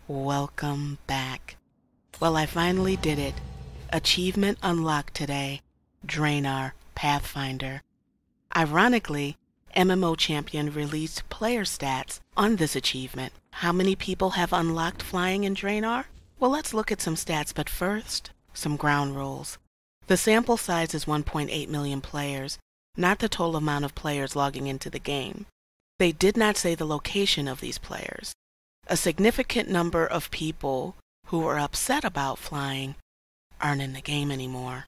Welcome back. Well, I finally did it. Achievement unlocked today. Draenor, Pathfinder. Ironically, MMO Champion released player stats on this achievement. How many people have unlocked flying in Draenor? Well, let's look at some stats, but first, some ground rules. The sample size is 1.8 million players, not the total amount of players logging into the game. They did not say the location of these players. A significant number of people who are upset about flying aren't in the game anymore.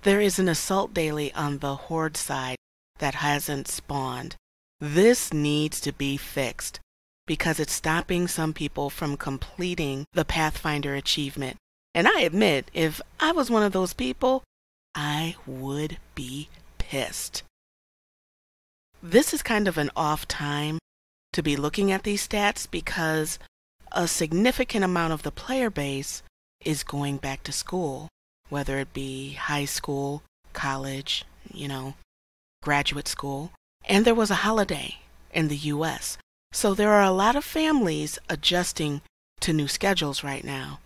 There is an assault daily on the Horde side that hasn't spawned. This needs to be fixed because it's stopping some people from completing the Pathfinder achievement. And I admit, if I was one of those people, I would be pissed. This is kind of an off time to be looking at these stats because a significant amount of the player base is going back to school, whether it be high school, college, graduate school. And there was a holiday in the US. So there are a lot of families adjusting to new schedules right now.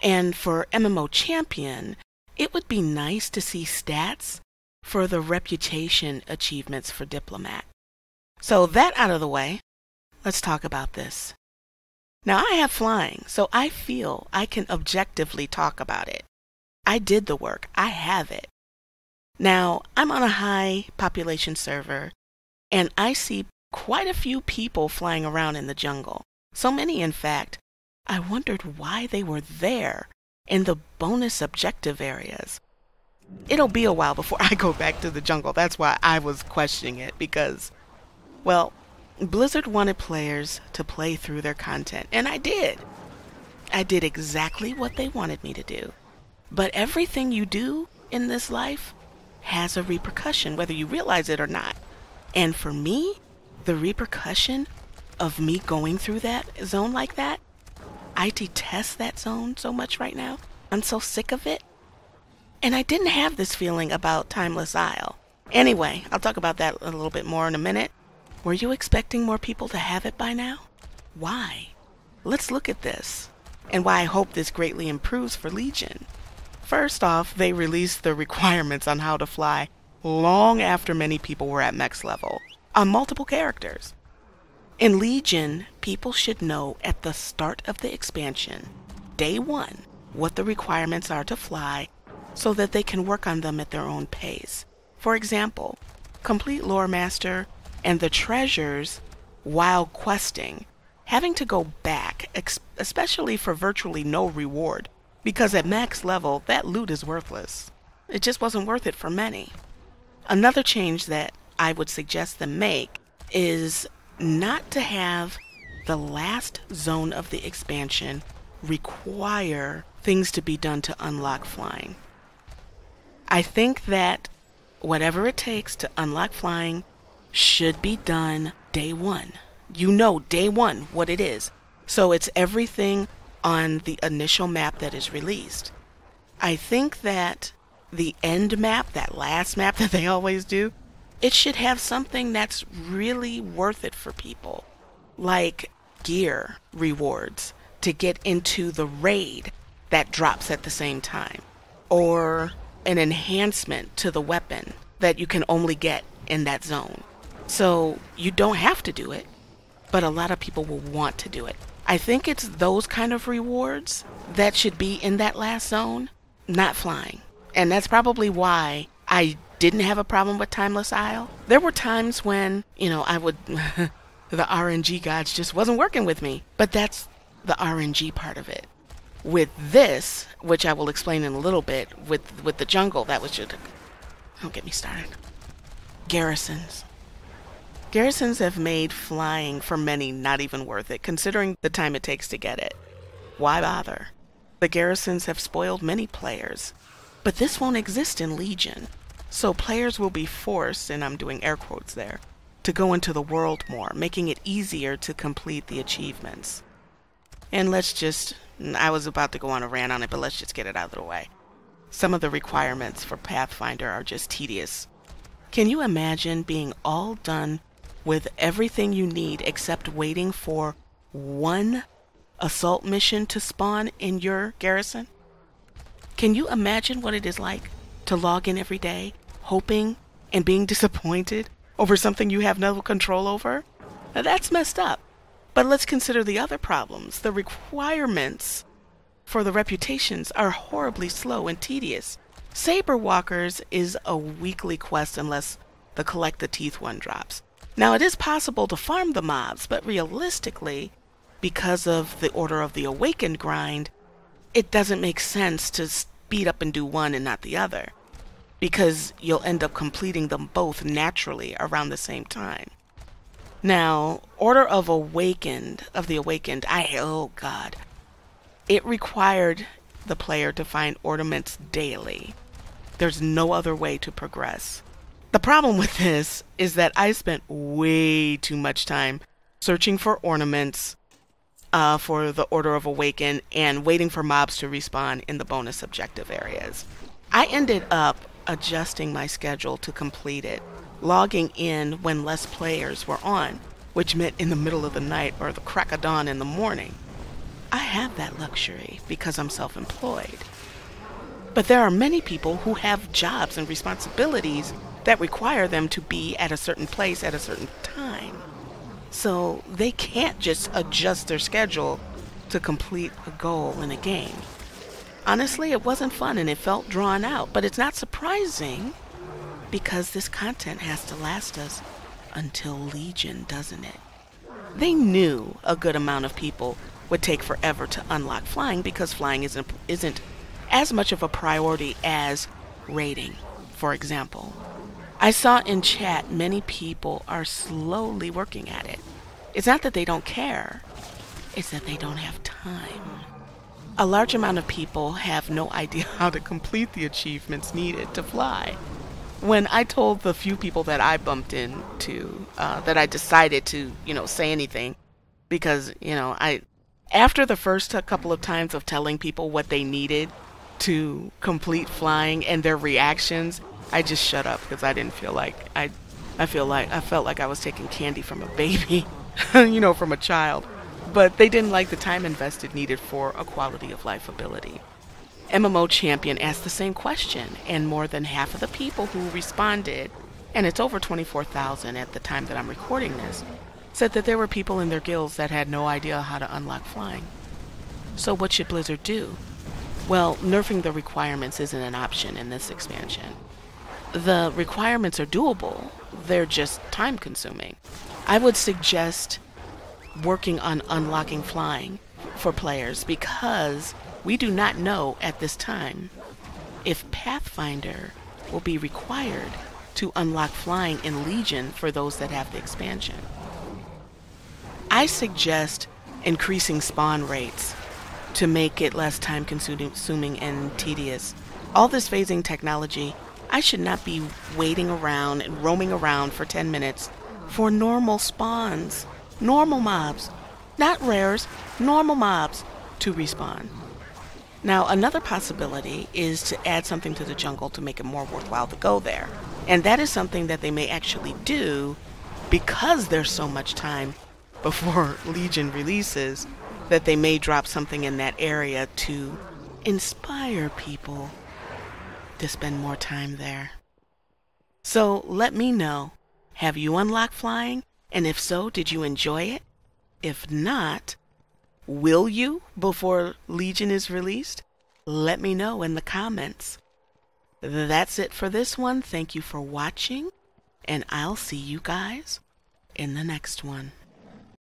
And for MMO Champion, it would be nice to see stats for the reputation achievements for Diplomat. So that out of the way, let's talk about this. Now I have flying, so I feel I can objectively talk about it. I did the work. I have it. Now, I'm on a high population server, and I see quite a few people flying around in the jungle. So many, in fact, I wondered why they were there in the bonus objective areas. It'll be a while before I go back to the jungle. That's why I was questioning it, because, well, Blizzard wanted players to play through their content, and I did. I did exactly what they wanted me to do. But everything you do in this life has a repercussion, whether you realize it or not. And for me, the repercussion of me going through that zone like that, I detest that zone so much right now. I'm so sick of it. And I didn't have this feeling about Timeless Isle. Anyway, I'll talk about that a little bit more in a minute. Were you expecting more people to have it by now? Why? Let's look at this, and why I hope this greatly improves for Legion. First off, they released the requirements on how to fly long after many people were at max level, on multiple characters. In Legion, people should know at the start of the expansion, day one, what the requirements are to fly so that they can work on them at their own pace. For example, complete Lore Master and the treasures while questing, having to go back, especially for virtually no reward, because at max level, that loot is worthless. It just wasn't worth it for many. Another change that I would suggest them make is not to have the last zone of the expansion require things to be done to unlock flying. I think that whatever it takes to unlock flying should be done day one. You know day one what it is. So it's everything on the initial map that is released. I think that the end map, that last map that they always do, it should have something that's really worth it for people. Like gear rewards to get into the raid that drops at the same time. Or an enhancement to the weapon that you can only get in that zone. So you don't have to do it, but a lot of people will want to do it. I think it's those kind of rewards that should be in that last zone, not flying. And that's probably why I didn't have a problem with Timeless Isle. There were times when, I would, the RNG gods just wasn't working with me. But that's the RNG part of it. With this, which I will explain in a little bit, with the jungle, that was just, don't get me started. Garrisons. Garrisons have made flying for many not even worth it, considering the time it takes to get it. Why bother? The garrisons have spoiled many players, but this won't exist in Legion. So players will be forced, and I'm doing air quotes there, to go into the world more, making it easier to complete the achievements. And I was about to go on a rant on it, but let's just get it out of the way. Some of the requirements for Pathfinder are just tedious. Can you imagine being all done with everything you need except waiting for one assault mission to spawn in your garrison? Can you imagine what it is like to log in every day, hoping and being disappointed over something you have no control over? Now that's messed up. But let's consider the other problems. The requirements for the reputations are horribly slow and tedious. Saber Walkers is a weekly quest unless the Collect the Teeth one drops. Now it is possible to farm the mobs, but realistically, because of the Order of the Awakened grind, it doesn't make sense to speed up and do one and not the other, because you'll end up completing them both naturally around the same time. Now, Order of the Awakened, oh god, it required the player to find ornaments daily. There's no other way to progress. The problem with this is that I spent way too much time searching for ornaments for the Order of Awakened and waiting for mobs to respawn in the bonus objective areas. I ended up adjusting my schedule to complete it, logging in when less players were on, which meant in the middle of the night or the crack of dawn in the morning. I have that luxury because I'm self-employed. But there are many people who have jobs and responsibilities that require them to be at a certain place at a certain time. So they can't just adjust their schedule to complete a goal in a game. Honestly, it wasn't fun and it felt drawn out, but it's not surprising because this content has to last us until Legion, doesn't it? They knew a good amount of people would take forever to unlock flying because flying isn't as much of a priority as raiding, for example. I saw in chat many people are slowly working at it. It's not that they don't care, it's that they don't have time. A large amount of people have no idea how to complete the achievements needed to fly. When I told the few people that I bumped into, that I decided to, say anything, because, after the first couple of times of telling people what they needed to complete flying and their reactions, I just shut up because I didn't feel like, I felt like I was taking candy from a baby, from a child. But they didn't like the time invested needed for a quality of life ability. MMO Champion asked the same question, and more than half of the people who responded, and it's over 24,000 at the time that I'm recording this, said that there were people in their guilds that had no idea how to unlock flying. So what should Blizzard do? Well, nerfing the requirements isn't an option in this expansion. The requirements are doable, they're just time consuming. I would suggest working on unlocking flying for players because we do not know at this time if Pathfinder will be required to unlock flying in Legion for those that have the expansion. I suggest increasing spawn rates to make it less time consuming and tedious. All this phasing technology, I should not be waiting around and roaming around for 10 minutes for normal spawns, normal mobs, not rares, normal mobs to respawn. Now, another possibility is to add something to the jungle to make it more worthwhile to go there. And that is something that they may actually do because there's so much time before Legion releases that they may drop something in that area to inspire people to spend more time there. So let me know, have you unlocked flying? And if so, did you enjoy it? If not, will you before Legion is released? Let me know in the comments. That's it for this one. Thank you for watching, and I'll see you guys in the next one.